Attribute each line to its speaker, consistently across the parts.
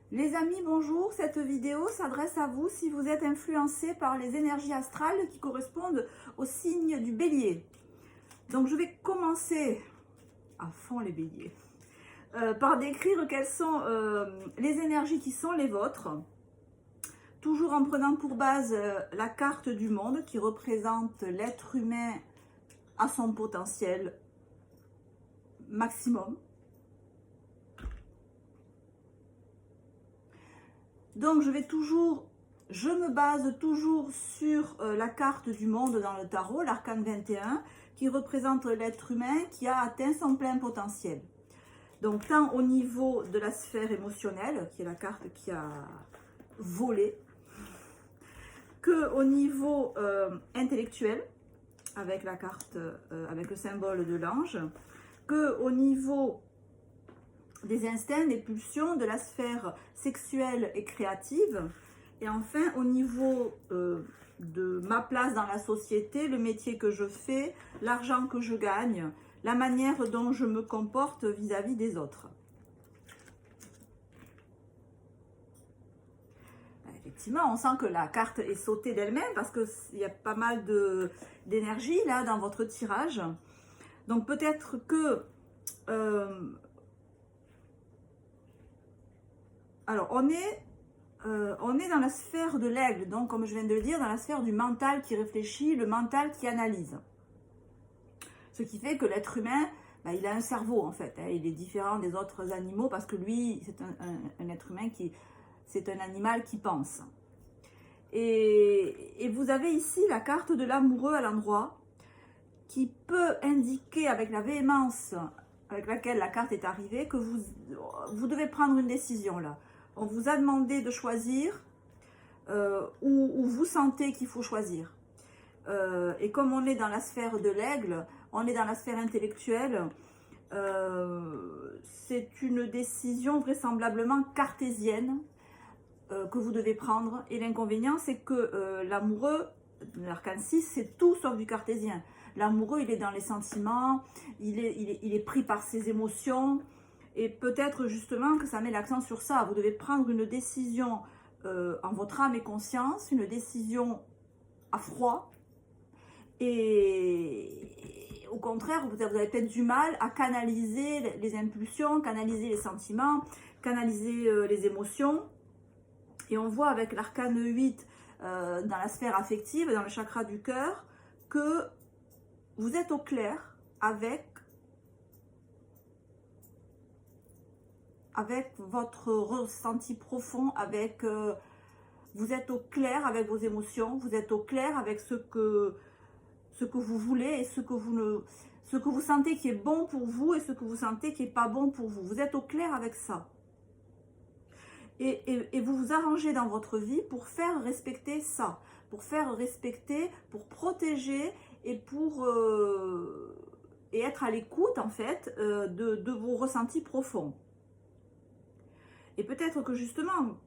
Speaker 1: Les amis, bonjour. Cette vidéo s'adresse à vous si vous êtes influencé par les énergies astrales qui correspondent au signe du bélier. Donc je vais commencer à fond les béliers par décrire quelles sont les énergies qui sont les vôtres. Toujours en prenant pour base la carte du monde qui représente l'être humain à son potentiel maximum. Donc je me base toujours sur la carte du monde dans le tarot, l'arcane 21, qui représente l'être humain qui a atteint son plein potentiel. Donc tant au niveau de la sphère émotionnelle, qui est la carte qui a volé, que au niveau intellectuel, avec la carte, avec le symbole de l'ange, que au niveau des instincts, des pulsions, de la sphère sexuelle et créative, et enfin au niveau de ma place dans la société, le métier que je fais, l'argent que je gagne, la manière dont je me comporte vis-à-vis des autres. Effectivement, on sent que la carte est sautée d'elle-même parce qu'il y a pas mal d'énergie là dans votre tirage. Donc peut-être que alors, on est dans la sphère de l'aigle, donc comme je viens de le dire, dans la sphère du mental qui réfléchit, le mental qui analyse. Ce qui fait que l'être humain, il a un cerveau en fait, hein, il est différent des autres animaux parce que lui, c'est un être humain c'est un animal qui pense. Et vous avez ici la carte de l'amoureux à l'endroit qui peut indiquer avec la véhémence avec laquelle la carte est arrivée que vous devez prendre une décision là. On vous a demandé de choisir où vous sentez qu'il faut choisir. Et comme on est dans la sphère de l'aigle, on est dans la sphère intellectuelle, c'est une décision vraisemblablement cartésienne que vous devez prendre. Et l'inconvénient, c'est que l'amoureux, l'arcane 6, c'est tout sauf du cartésien. L'amoureux, il est dans les sentiments, il est pris par ses émotions. Et peut-être justement que ça met l'accent sur ça. Vous devez prendre une décision en votre âme et conscience, une décision à froid. Et au contraire, vous avez peut-être du mal à canaliser les impulsions, canaliser les sentiments, canaliser les émotions. Et on voit avec l'arcane 8 dans la sphère affective, dans le chakra du cœur, que vous êtes au clair avec votre ressenti profond, vous êtes au clair avec vos émotions, vous êtes au clair avec ce que vous voulez et ce que vous sentez qui est bon pour vous et ce que vous sentez qui n'est pas bon pour vous. Vous êtes au clair avec ça. Et vous vous arrangez dans votre vie pour faire respecter ça, pour faire respecter, pour protéger et pour et être à l'écoute en fait de vos ressentis profonds. Et peut-être que justement,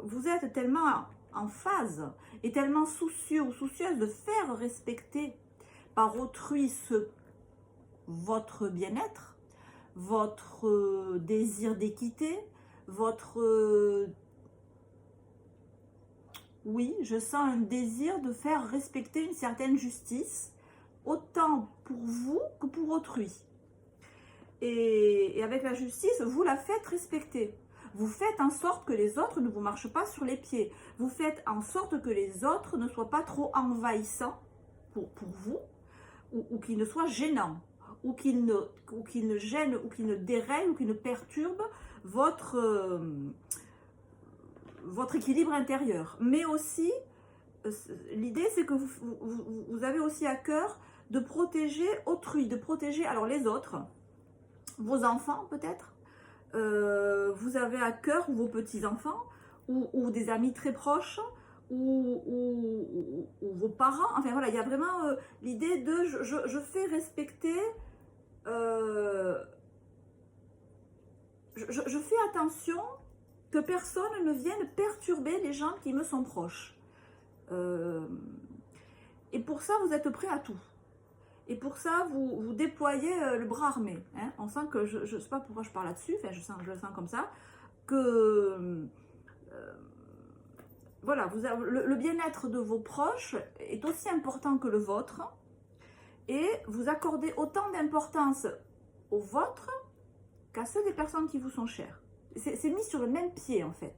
Speaker 1: vous êtes tellement en phase et tellement soucieux ou soucieuse de faire respecter par autrui votre bien-être, votre désir d'équité, oui, je sens un désir de faire respecter une certaine justice, autant pour vous que pour autrui. Et avec la justice, vous la faites respecter. Vous faites en sorte que les autres ne vous marchent pas sur les pieds. Vous faites en sorte que les autres ne soient pas trop envahissants pour vous, ou qu'ils ne soient gênants, ou qu'ils ne gênent, ou qu'ils ne dérèglent, ou qu'ils ne perturbent votre équilibre intérieur. Mais aussi, l'idée c'est que vous avez aussi à cœur de protéger autrui, de protéger alors les autres, vos enfants peut-être, vous avez à cœur vos petits-enfants ou des amis très proches ou vos parents. Enfin voilà, il y a vraiment l'idée de je fais respecter, je fais attention que personne ne vienne perturber les gens qui me sont proches. Et pour ça, vous êtes prêt à tout. Et pour ça, vous déployez le bras armé. Hein. On sent que, je ne sais pas pourquoi je parle là-dessus, enfin, je le sens comme ça, que voilà, le bien-être de vos proches est aussi important que le vôtre et vous accordez autant d'importance au vôtre qu'à ceux des personnes qui vous sont chères. C'est mis sur le même pied en fait.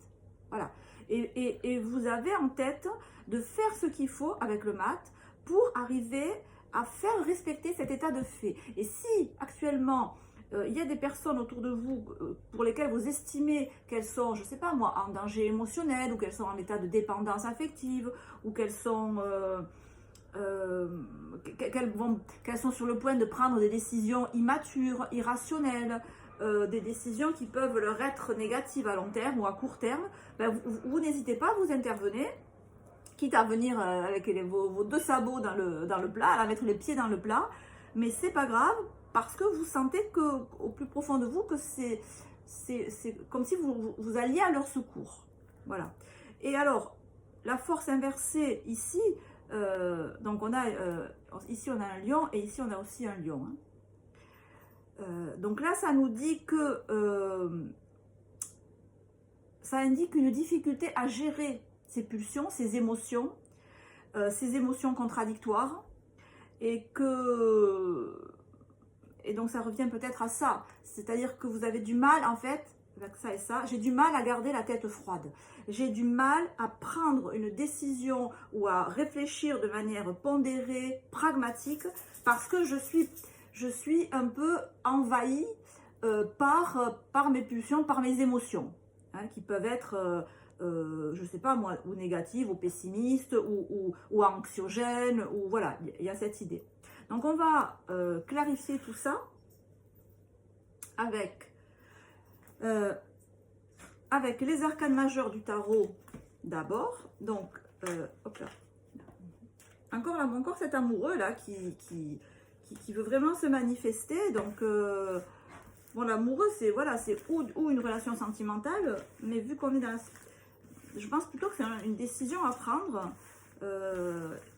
Speaker 1: Voilà. Et vous avez en tête de faire ce qu'il faut avec le mat pour arriver à faire respecter cet état de fait. Et si actuellement il y a des personnes autour de vous pour lesquelles vous estimez qu'elles sont, je ne sais pas moi, en danger émotionnel ou qu'elles sont en état de dépendance affective ou qu'elles sont, qu'elles sont sur le point de prendre des décisions immatures, irrationnelles, des décisions qui peuvent leur être négatives à long terme ou à court terme, ben vous n'hésitez pas, vous intervenez, quitte à venir avec vos deux sabots dans le plat, à mettre les pieds dans le plat, mais c'est pas grave parce que vous sentez qu'au plus profond de vous que c'est comme si vous alliez à leur secours. Voilà. Et alors, la force inversée ici, donc on a ici on a un lion et ici on a aussi un lion. Hein. Donc là, ça nous dit que ça indique une difficulté à gérer ces pulsions, ces émotions contradictoires, et donc ça revient peut-être à ça, c'est-à-dire que vous avez du mal en fait, avec ça et ça, j'ai du mal à garder la tête froide, j'ai du mal à prendre une décision ou à réfléchir de manière pondérée, pragmatique, parce que je suis un peu envahie par mes pulsions, par mes émotions, hein, qui peuvent être, je ne sais pas moi, ou négatives, ou pessimistes, ou anxiogènes, ou voilà, il y a cette idée. Donc on va clarifier tout ça avec les arcanes majeures du tarot d'abord. Donc, hop là. Encore cet amoureux là qui veut vraiment se manifester. Donc, bon, l'amoureux, c'est voilà, ou une relation sentimentale, mais vu qu'on est dans je pense plutôt que c'est une décision à prendre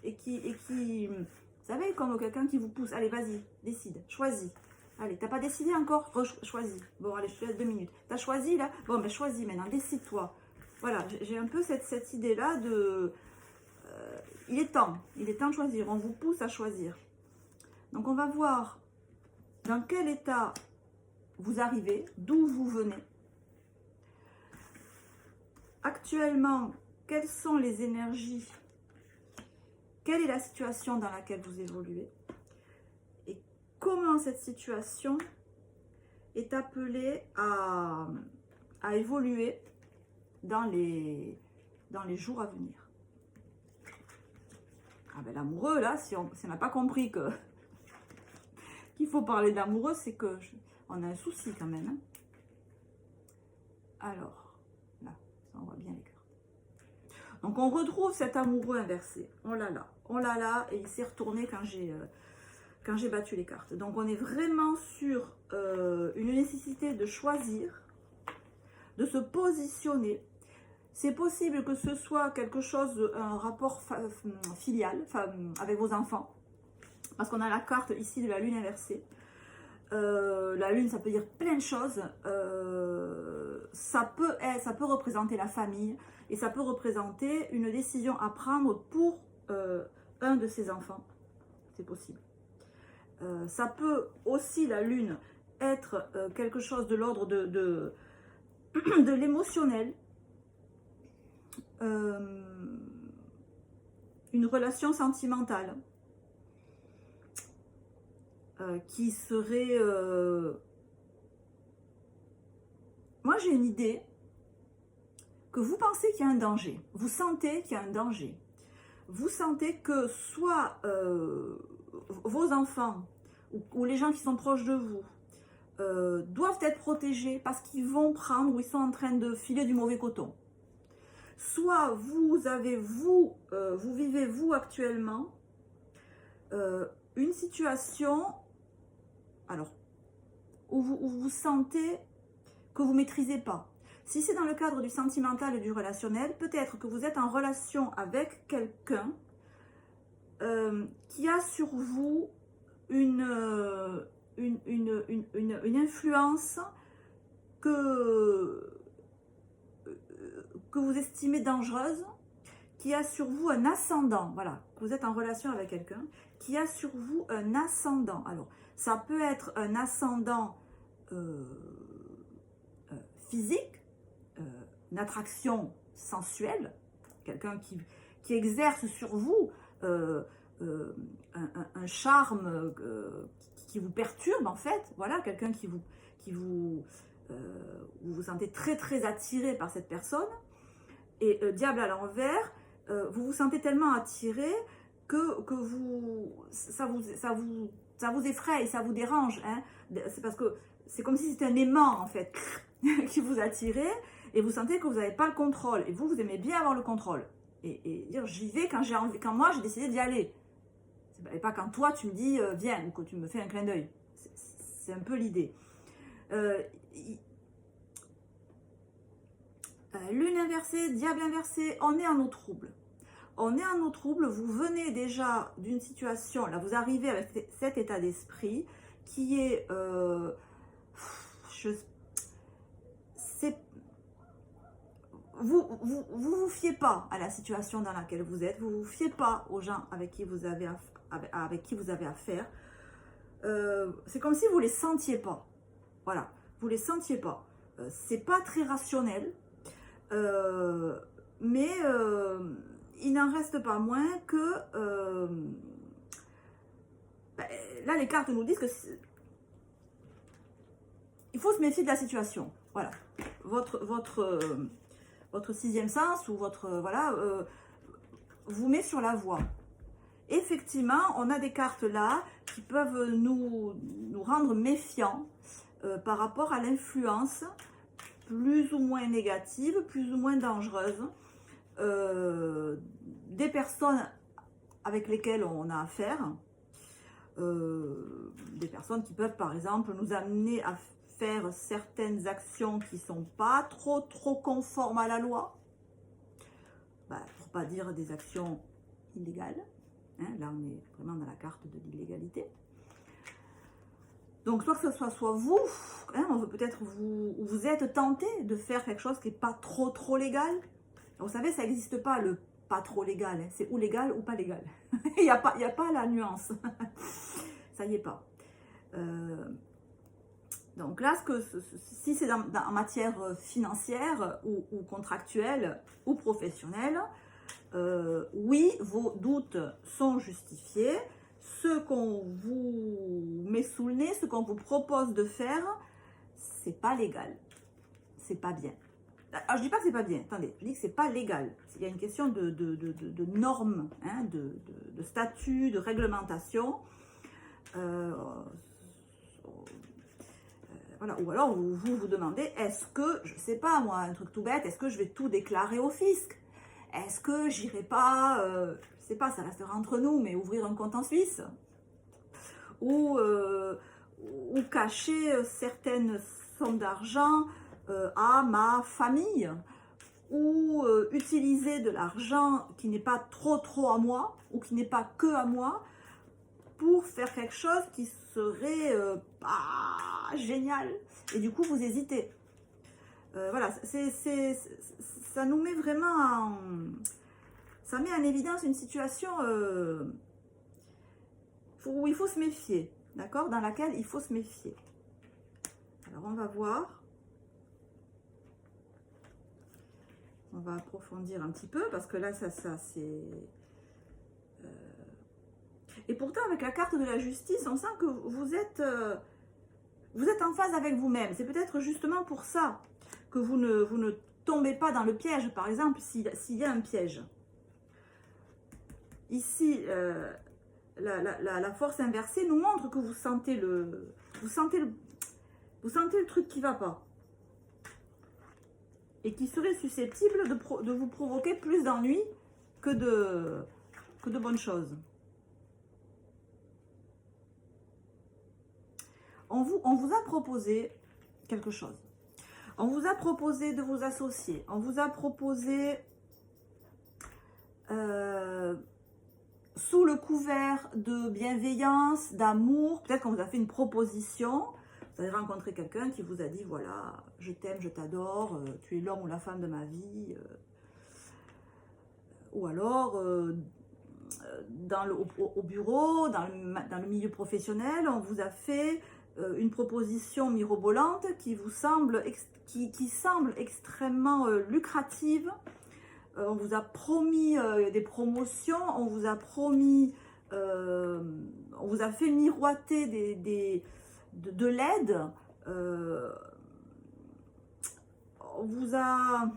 Speaker 1: et qui, vous savez, comme quelqu'un qui vous pousse, allez, vas-y, décide, choisis. Allez, t'as pas décidé encore? Choisis. Bon, allez, je te laisse 2 minutes. T'as choisi là? Bon, mais choisis maintenant, décide-toi. Voilà, j'ai un peu cette idée-là de... il est temps de choisir, on vous pousse à choisir. Donc, on va voir dans quel état vous arrivez, d'où vous venez. Actuellement, quelles sont les énergies? Quelle est la situation dans laquelle vous évoluez? Et comment cette situation est appelée à évoluer dans les jours à venir? Ah ben l'amoureux, là, si on n'a pas compris qu'il faut parler d'amoureux, c'est que on a un souci quand même. Hein. Alors, là, ça on voit bien les cartes. Donc on retrouve cet amoureux inversé. On l'a là, et il s'est retourné quand j'ai battu les cartes. Donc on est vraiment sur une nécessité de choisir, de se positionner. C'est possible que ce soit quelque chose, un rapport filial avec vos enfants, parce qu'on a la carte ici de la lune inversée. La lune, ça peut dire plein de choses. Ça peut représenter la famille et ça peut représenter une décision à prendre pour un de ses enfants. C'est possible. Ça peut aussi, la lune, être quelque chose de l'ordre de l'émotionnel. Une relation sentimentale. Qui serait... Moi, j'ai une idée que vous pensez qu'il y a un danger. Vous sentez qu'il y a un danger. Vous sentez que soit vos enfants ou les gens qui sont proches de vous doivent être protégés parce qu'ils vont prendre ou ils sont en train de filer du mauvais coton. Soit vous vivez, vous, actuellement, une situation... Alors, où vous sentez que vous ne maîtrisez pas. Si c'est dans le cadre du sentimental et du relationnel, peut-être que vous êtes en relation avec quelqu'un qui a sur vous une influence que vous estimez dangereuse, qui a sur vous un ascendant, voilà, vous êtes en relation avec quelqu'un qui a sur vous un ascendant. Alors, ça peut être un ascendant physique, une attraction sensuelle, quelqu'un qui exerce sur vous un charme qui vous perturbe en fait, voilà, quelqu'un vous vous sentez très très attiré par cette personne, et diable à l'envers, vous vous sentez tellement attiré que ça vous effraie, ça vous dérange, hein. C'est parce que c'est comme si c'était un aimant en fait qui vous attirait, et vous sentez que vous n'avez pas le contrôle, et vous aimez bien avoir le contrôle, et dire j'y vais quand moi j'ai décidé d'y aller, et pas quand toi tu me dis viens, ou que tu me fais un clin d'œil. C'est un peu l'idée. Lune inversée, diable inversé, on est en eau trouble. On est en eau trouble, vous venez déjà d'une situation, là vous arrivez avec cet état d'esprit qui est... vous fiez pas à la situation dans laquelle vous êtes, vous vous fiez pas aux gens avec qui vous avez affaire. C'est comme si vous les sentiez pas. Voilà, vous les sentiez pas. C'est pas très rationnel, mais il n'en reste pas moins que là les cartes nous disent que il faut se méfier de la situation. Voilà, votre sixième sens ou votre vous met sur la voie. Effectivement, on a des cartes là qui peuvent nous rendre méfiants par rapport à l'influence plus ou moins négative, plus ou moins dangereuse des personnes avec lesquelles on a affaire, des personnes qui peuvent par exemple nous amener à faire certaines actions qui ne sont pas trop conformes à la loi, pour pas dire des actions illégales, hein, là on est vraiment dans la carte de l'illégalité. Donc soit que ce soit vous, hein, peut-être vous êtes tenté de faire quelque chose qui n'est pas trop légal. Vous savez, ça n'existe pas le pas trop légal, hein. C'est ou légal ou pas légal. Il n'y a pas la nuance. Ça y est pas. Donc là, si c'est en matière financière ou contractuelle ou professionnelle, oui, vos doutes sont justifiés. Ce qu'on vous met sous le nez, ce qu'on vous propose de faire, c'est pas légal, c'est pas bien. Alors, je dis pas que c'est pas bien, attendez, je dis que c'est pas légal. Il y a une question de normes, hein, de statut, de réglementation. Voilà. Ou alors vous demandez, est-ce que, je sais pas moi, un truc tout bête, est-ce que je vais tout déclarer au fisc? Est-ce que j'irai pas, je sais pas, ça restera entre nous, mais ouvrir un compte en Suisse? Ou cacher certaines sommes d'argent à ma famille? Ou utiliser de l'argent qui n'est pas trop à moi, ou qui n'est pas que à moi, pour faire quelque chose qui serait pas génial, et du coup vous hésitez. Voilà, ça nous met vraiment ça met en évidence une situation où il faut se méfier, d'accord, dans laquelle il faut se méfier. Alors on va voir, on va approfondir un petit peu, parce que là ça c'est et pourtant avec la carte de la justice, on sent que vous êtes en phase avec vous-même. C'est peut-être justement pour ça que vous ne tombez pas dans le piège, par exemple, s'il y a un piège. Ici, la force inversée nous montre que vous sentez le truc qui ne va pas. Et qui serait susceptible de vous provoquer plus d'ennuis que de bonnes choses. On vous a proposé quelque chose. On vous a proposé de vous associer. On vous a proposé, sous le couvert de bienveillance, d'amour, peut-être qu'on vous a fait une proposition. Vous avez rencontré quelqu'un qui vous a dit, voilà, je t'aime, je t'adore, tu es l'homme ou la femme de ma vie. ou alors au bureau, dans le milieu professionnel, on vous a fait une proposition mirobolante qui vous semble, qui semble extrêmement lucrative. On vous a promis des promotions, on vous a promis, on vous a fait miroiter de l'aide, on vous a...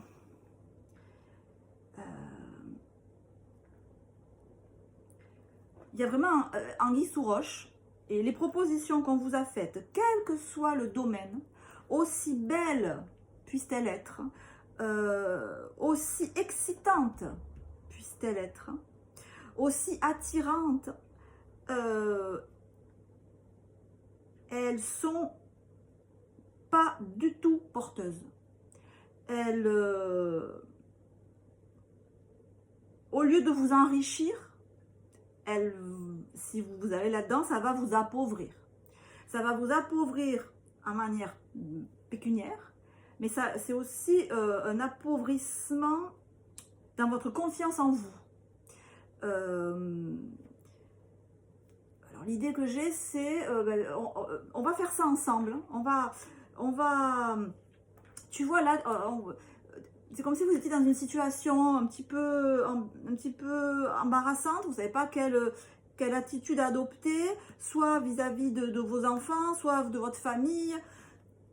Speaker 1: il y a vraiment anguille sous roche, et les propositions qu'on vous a faites, quel que soit le domaine, aussi belles puissent-elles être, aussi excitantes puissent-elles être, aussi attirantes, elles sont pas du tout porteuses. Elles, au lieu de vous enrichir, si vous allez là-dedans, ça va vous appauvrir. Ça va vous appauvrir en manière pécuniaire, mais c'est aussi un appauvrissement dans votre confiance en vous. Alors l'idée que j'ai, c'est, on va faire ça ensemble. On va, tu vois là, c'est comme si vous étiez dans une situation un petit peu embarrassante. Vous ne savez pas quelle attitude adopter, soit vis-à-vis de vos enfants, soit de votre famille,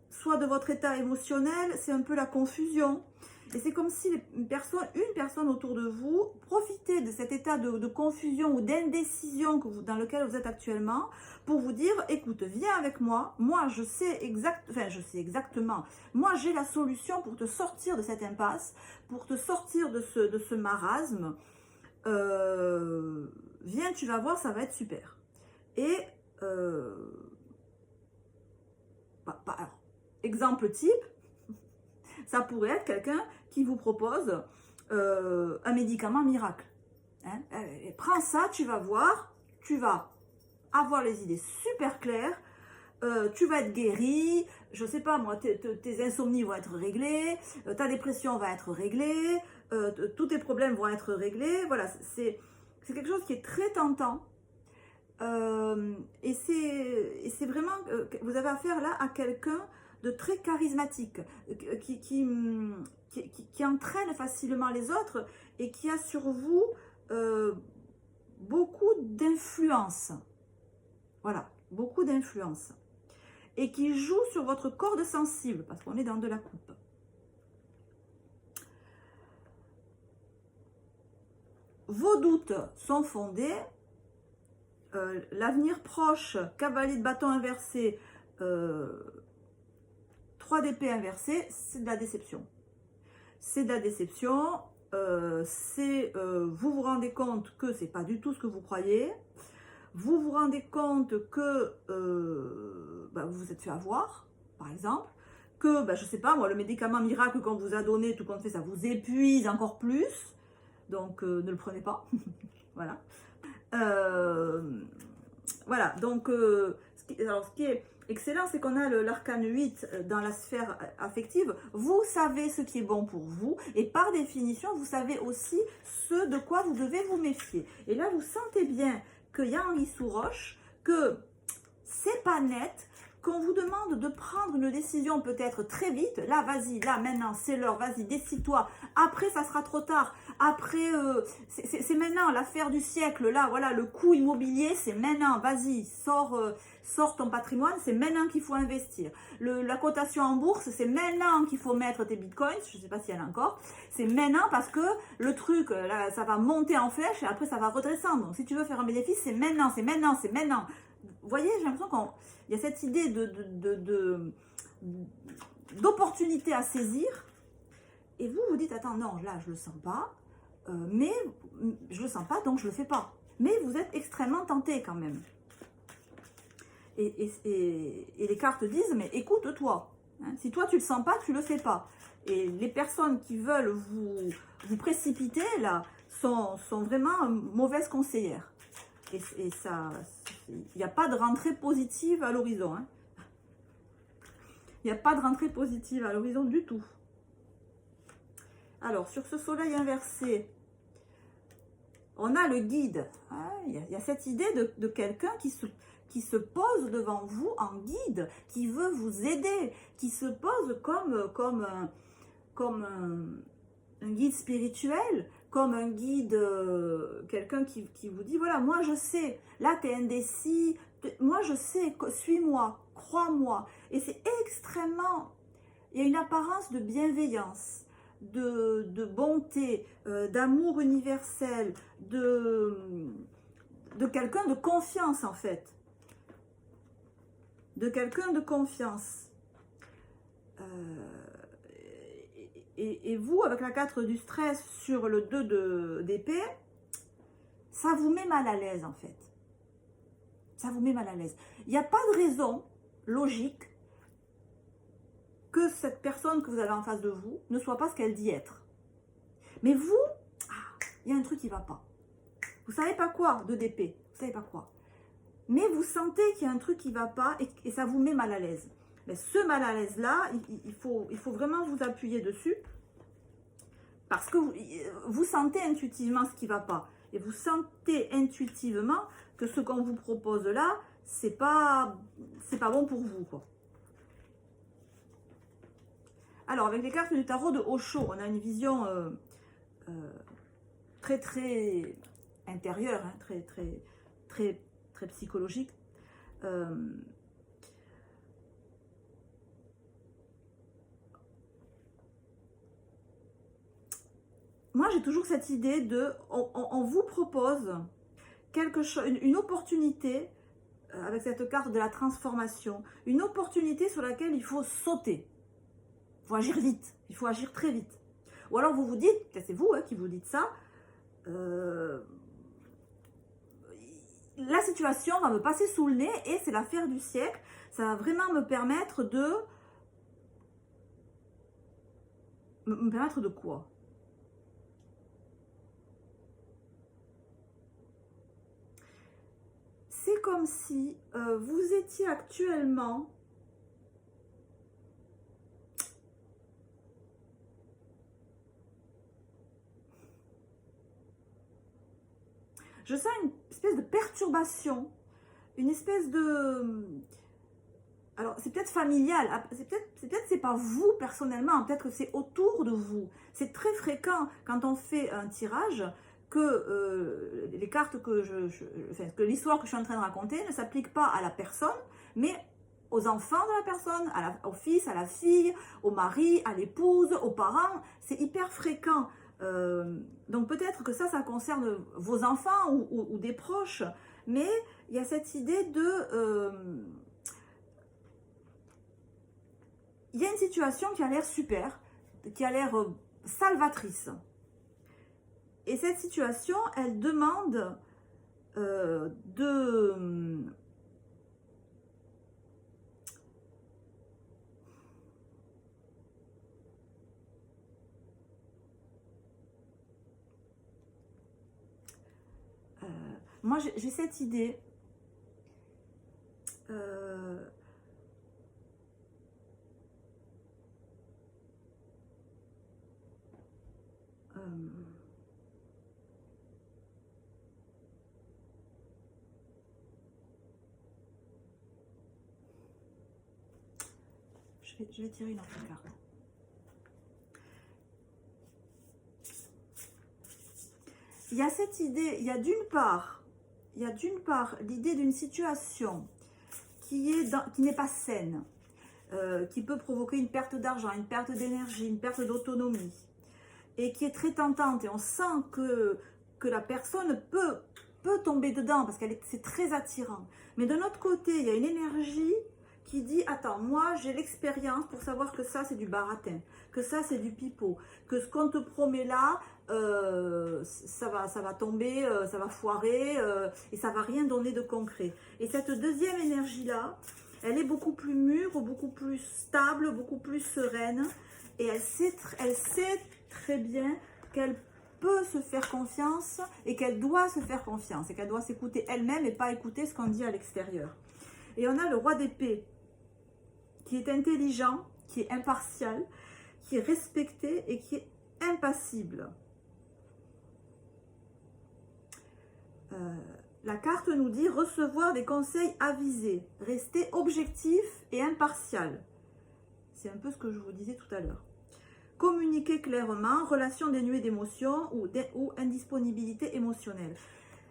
Speaker 1: soit de votre état émotionnel. C'est un peu la confusion. Et c'est comme si une personne autour de vous profitait de cet état de confusion ou d'indécision dans lequel vous êtes actuellement pour vous dire, écoute, viens avec moi, moi je sais exactement, moi j'ai la solution pour te sortir de cette impasse, pour te sortir de ce marasme, viens, tu vas voir, ça va être super. Et, alors, exemple type, ça pourrait être quelqu'un qui vous propose un médicament miracle. Hein? Prends ça, tu vas voir, tu vas avoir les idées super claires, tu vas être guéri, je sais pas moi, tes insomnies vont être réglées, ta dépression va être réglée, tous tes problèmes vont être réglés. Voilà, c'est quelque chose qui est très tentant. Et c'est vraiment, vous avez affaire là à quelqu'un de très charismatique, qui entraîne facilement les autres et qui a sur vous beaucoup d'influence. Voilà, beaucoup d'influence. Et qui joue sur votre corde sensible, parce qu'on est dans de la coupe. Vos doutes sont fondés. L'avenir proche, cavalier de bâton inversé, 3 d'épée inversé, c'est de la déception. C'est de la déception, vous vous rendez compte que c'est pas du tout ce que vous croyez, vous vous rendez compte que vous vous êtes fait avoir, par exemple, que, je sais pas moi, le médicament miracle qu'on vous a donné, tout compte fait, ça vous épuise encore plus, donc ne le prenez pas, voilà. Voilà, donc ce qui est excellent, c'est qu'on a l'arcane 8 dans la sphère affective. Vous savez ce qui est bon pour vous et par définition, vous savez aussi ce de quoi vous devez vous méfier. Et là, vous sentez bien qu'il y a anguille sous roche, que c'est pas net, qu'on vous demande de prendre une décision peut-être très vite. Là, vas-y, là, maintenant, c'est l'heure, vas-y, décide-toi. Après, ça sera trop tard. Après, c'est maintenant l'affaire du siècle. Là, voilà, le coût immobilier, c'est maintenant. Vas-y, sors ton patrimoine, c'est maintenant qu'il faut investir. La cotation en bourse, c'est maintenant qu'il faut mettre tes bitcoins. Je ne sais pas s'il y en a encore. C'est maintenant parce que le truc, là, ça va monter en flèche et après, ça va redescendre. Donc, si tu veux faire un bénéfice, c'est maintenant, c'est maintenant, c'est maintenant. Vous voyez, j'ai l'impression qu'il y a cette idée d'opportunité à saisir. Et vous vous dites, attends, non, là, je ne le sens pas. Mais je ne le sens pas, donc je ne le fais pas. Mais vous êtes extrêmement tenté quand même. Et les cartes disent, mais écoute-toi. Hein, si toi, tu ne le sens pas, tu ne le fais pas. Et les personnes qui veulent vous précipiter, là, sont vraiment mauvaises conseillères. Et ça, il n'y a pas de rentrée positive à l'horizon. Hein. Il n'y a pas de rentrée positive à l'horizon du tout. Alors, sur ce soleil inversé, on a le guide. Hein, il y a cette idée de quelqu'un qui se pose devant vous en guide, qui veut vous aider, qui se pose comme un guide spirituel, comme un guide, quelqu'un qui vous dit, voilà, moi je sais, là tu es indécis, moi je sais, suis-moi, crois-moi. Et c'est extrêmement, il y a une apparence de bienveillance, de bonté, d'amour universel, de quelqu'un de confiance en fait. De quelqu'un de confiance. Et vous, avec la 4 du stress sur le 2 d'épée, ça vous met mal à l'aise en fait. Ça vous met mal à l'aise. Il n'y a pas de raison logique que cette personne que vous avez en face de vous ne soit pas ce qu'elle dit être. Mais vous, il y a un truc qui ne va pas. Vous ne savez pas quoi de d'épée, vous ne savez pas quoi. Mais vous sentez qu'il y a un truc qui ne va pas et ça vous met mal à l'aise. Mais ce mal à l'aise-là, il faut vraiment vous appuyer dessus parce que vous sentez intuitivement ce qui ne va pas. Et vous sentez intuitivement que ce qu'on vous propose là, c'est pas bon pour vous, quoi. Alors, avec les cartes du tarot de Osho, on a une vision très, très intérieure, hein, très psychologique. Moi, j'ai toujours cette idée de, on vous propose quelque chose, une opportunité, avec cette carte de la transformation, une opportunité sur laquelle il faut sauter. Il faut agir vite, il faut agir très vite. Ou alors vous vous dites, c'est vous qui vous dites ça, la situation va me passer sous le nez et c'est l'affaire du siècle. Ça va vraiment me permettre de... Me permettre de quoi? C'est comme si vous étiez actuellement... Je sens une espèce de perturbation, une espèce de... Alors, c'est peut-être familial, peut-être c'est pas vous personnellement, peut-être que c'est autour de vous. C'est très fréquent quand on fait un tirage que les cartes que l'histoire que je suis en train de raconter ne s'applique pas à la personne, mais aux enfants de la personne, au fils, à la fille, au mari, à l'épouse, aux parents. C'est hyper fréquent. Donc peut-être que ça concerne vos enfants ou des proches, mais il y a cette idée de... il y a une situation qui a l'air super, qui a l'air salvatrice. Et cette situation, elle demande de... moi, j'ai cette idée... je vais tirer une autre carte. Il y a cette idée, il y a d'une part l'idée d'une situation qui n'est pas saine, qui peut provoquer une perte d'argent, une perte d'énergie, une perte d'autonomie, et qui est très tentante. Et on sent que la personne peut tomber dedans parce que c'est très attirant. Mais d'un autre côté, il y a une énergie qui dit, attends, moi j'ai l'expérience pour savoir que ça c'est du baratin, que ça c'est du pipeau, que ce qu'on te promet là, ça va tomber, ça va foirer et ça va rien donner de concret. Et cette deuxième énergie là, elle est beaucoup plus mûre, beaucoup plus stable, beaucoup plus sereine, et elle sait très bien qu'elle peut se faire confiance et qu'elle doit se faire confiance et qu'elle doit s'écouter elle-même et pas écouter ce qu'on dit à l'extérieur. Et on a le roi d'épée qui est intelligent, qui est impartial, qui est respecté et qui est impassible. La carte nous dit recevoir des conseils avisés, rester objectif et impartial. C'est un peu ce que je vous disais tout à l'heure. Communiquer clairement, relation dénuée d'émotions ou indisponibilité émotionnelle.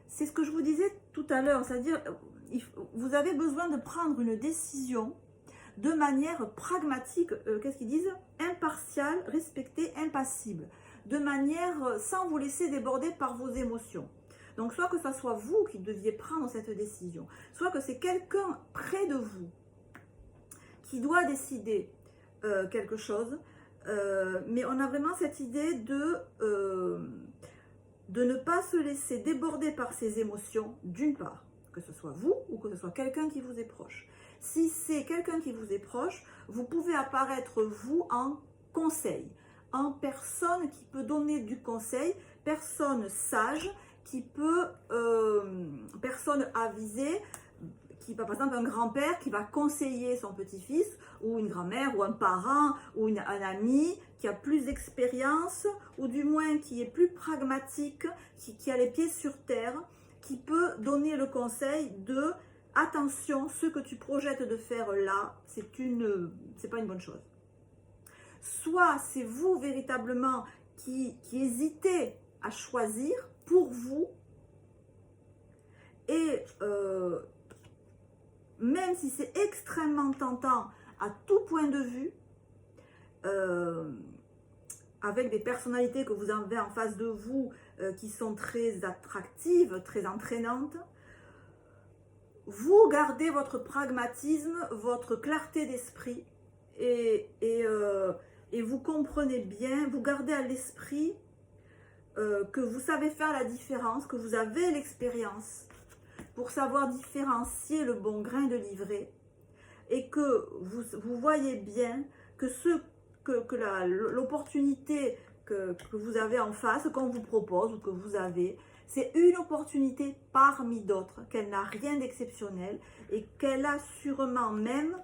Speaker 1: C'est ce que je vous disais tout à l'heure, c'est-à-dire vous avez besoin de prendre une décision de manière pragmatique, qu'est-ce qu'ils disent? Impartiale, respectée, impassible, de manière sans vous laisser déborder par vos émotions. Donc soit que ce soit vous qui deviez prendre cette décision, soit que c'est quelqu'un près de vous qui doit décider quelque chose, mais on a vraiment cette idée de ne pas se laisser déborder par ses émotions, d'une part, que ce soit vous ou que ce soit quelqu'un qui vous est proche. Si c'est quelqu'un qui vous est proche, vous pouvez apparaître vous en conseil, en personne qui peut donner du conseil, personne sage, qui peut, personne avisée, qui, par exemple un grand-père qui va conseiller son petit-fils, ou une grand-mère, ou un parent, ou un ami qui a plus d'expérience, ou du moins qui est plus pragmatique, qui a les pieds sur terre, qui peut donner le conseil de « attention, ce que tu projettes de faire là, c'est pas une bonne chose ». Soit c'est vous véritablement qui hésitez à choisir pour vous, et même si c'est extrêmement tentant à tout point de vue, avec des personnalités que vous avez en face de vous qui sont très attractives, très entraînantes, vous gardez votre pragmatisme, votre clarté d'esprit et vous comprenez bien, vous gardez à l'esprit que vous savez faire la différence, que vous avez l'expérience pour savoir différencier le bon grain de livret et que vous voyez bien que l'opportunité que vous avez en face, qu'on vous propose ou que vous avez, c'est une opportunité parmi d'autres, qu'elle n'a rien d'exceptionnel et qu'elle a sûrement même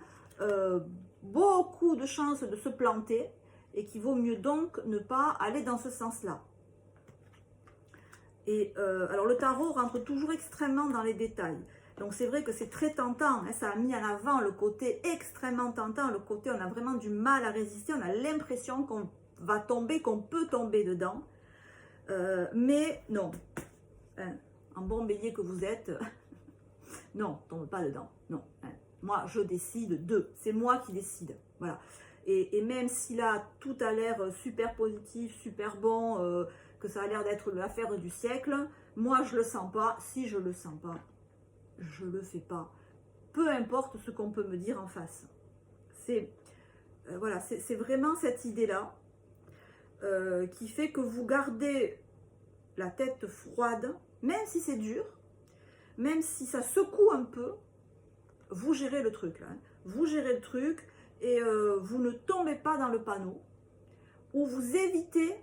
Speaker 1: beaucoup de chances de se planter et qu'il vaut mieux donc ne pas aller dans ce sens-là. Et alors le tarot rentre toujours extrêmement dans les détails. Donc c'est vrai que c'est très tentant, hein, ça a mis en avant le côté extrêmement tentant, le côté on a vraiment du mal à résister, on a l'impression qu'on va tomber, qu'on peut tomber dedans. Mais non, hein, en bon bélier que vous êtes, non, tombe pas dedans, non. Hein. Moi je décide c'est moi qui décide, voilà. Et même si là tout a l'air super positif, super bon, que ça a l'air d'être l'affaire du siècle, moi je le sens pas, si je le sens pas, je le fais pas. Peu importe ce qu'on peut me dire en face. C'est voilà, c'est vraiment cette idée-là qui fait que vous gardez la tête froide, même si c'est dur, même si ça secoue un peu, vous gérez le truc là. Hein. Vous gérez le truc et vous ne tombez pas dans le panneau, ou vous évitez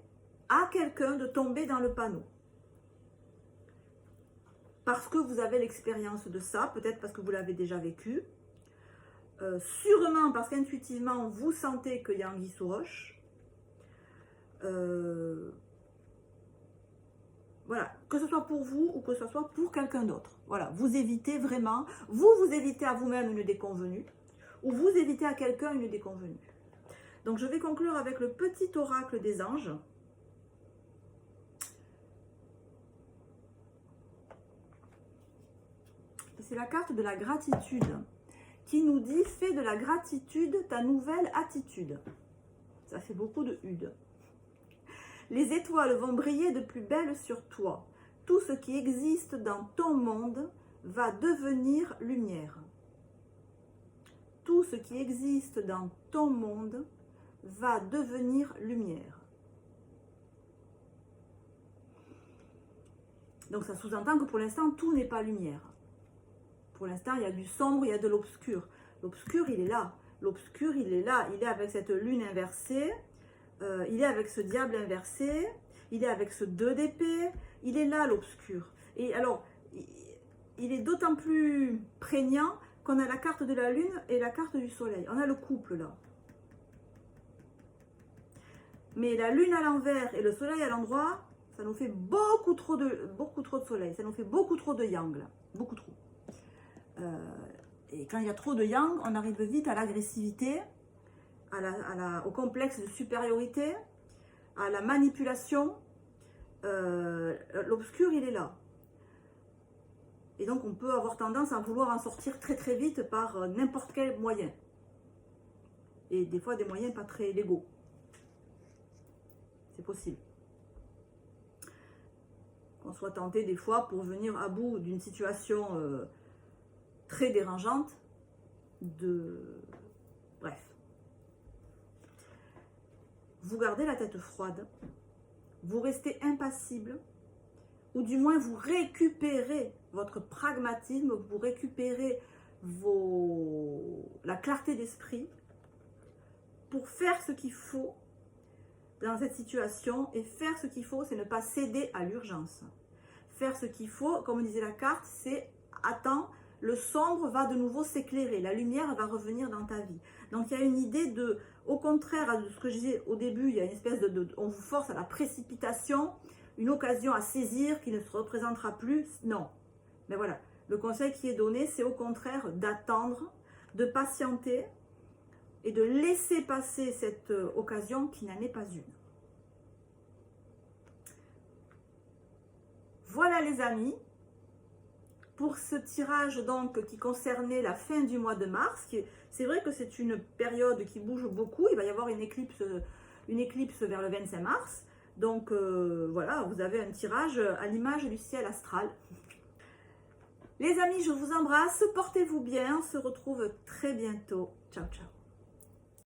Speaker 1: à quelqu'un de tomber dans le panneau. Parce que vous avez l'expérience de ça, peut-être parce que vous l'avez déjà vécu, sûrement parce qu'intuitivement vous sentez qu'il y a anguille sous roche. Voilà, que ce soit pour vous ou que ce soit pour quelqu'un d'autre. Voilà, vous évitez vraiment, vous évitez à vous-même une déconvenue, ou vous évitez à quelqu'un une déconvenue. Donc je vais conclure avec le petit oracle des anges. C'est la carte de la gratitude qui nous dit « Fais de la gratitude ta nouvelle attitude ». Ça fait beaucoup de hude. Les étoiles vont briller de plus belle sur toi. Tout ce qui existe dans ton monde va devenir lumière. Tout ce qui existe dans ton monde va devenir lumière. Donc ça sous-entend que pour l'instant, tout n'est pas lumière. Pour l'instant, il y a du sombre, il y a de l'obscur. L'obscur, il est là. L'obscur, il est là. Il est avec cette lune inversée. Il est avec ce diable inversé. Il est avec ce 2 d'épée. Il est là, l'obscur. Et alors, il est d'autant plus prégnant qu'on a la carte de la lune et la carte du soleil. On a le couple, là. Mais la lune à l'envers et le soleil à l'endroit, Ça nous fait beaucoup trop de soleil. Ça nous fait beaucoup trop de yang, là. Beaucoup trop. Et quand il y a trop de yang, on arrive vite à l'agressivité, au complexe de supériorité, à la manipulation. L'obscur, il est là. Et donc, on peut avoir tendance à vouloir en sortir très très vite par n'importe quel moyen. Et des fois, des moyens pas très légaux. C'est possible. Qu'on soit tenté des fois pour venir à bout d'une situation très dérangeante. Bref. Vous gardez la tête froide. Vous restez impassible. Ou du moins, vous récupérez votre pragmatisme, vous récupérez la clarté d'esprit pour faire ce qu'il faut dans cette situation. Et faire ce qu'il faut, c'est ne pas céder à l'urgence. Faire ce qu'il faut, comme disait la carte, c'est attends, le sombre va de nouveau s'éclairer, la lumière va revenir dans ta vie. Donc il y a une idée de, au contraire de ce que je disais au début, il y a une espèce on vous force à la précipitation, une occasion à saisir qui ne se représentera plus, non. Mais voilà, le conseil qui est donné, c'est au contraire d'attendre, de patienter et de laisser passer cette occasion qui n'en est pas une. Voilà les amis, pour ce tirage donc qui concernait la fin du mois de mars, c'est vrai que c'est une période qui bouge beaucoup, il va y avoir une éclipse vers le 25 mars. Donc voilà, vous avez un tirage à l'image du ciel astral. Les amis, je vous embrasse, portez-vous bien, on se retrouve très bientôt. Ciao, ciao.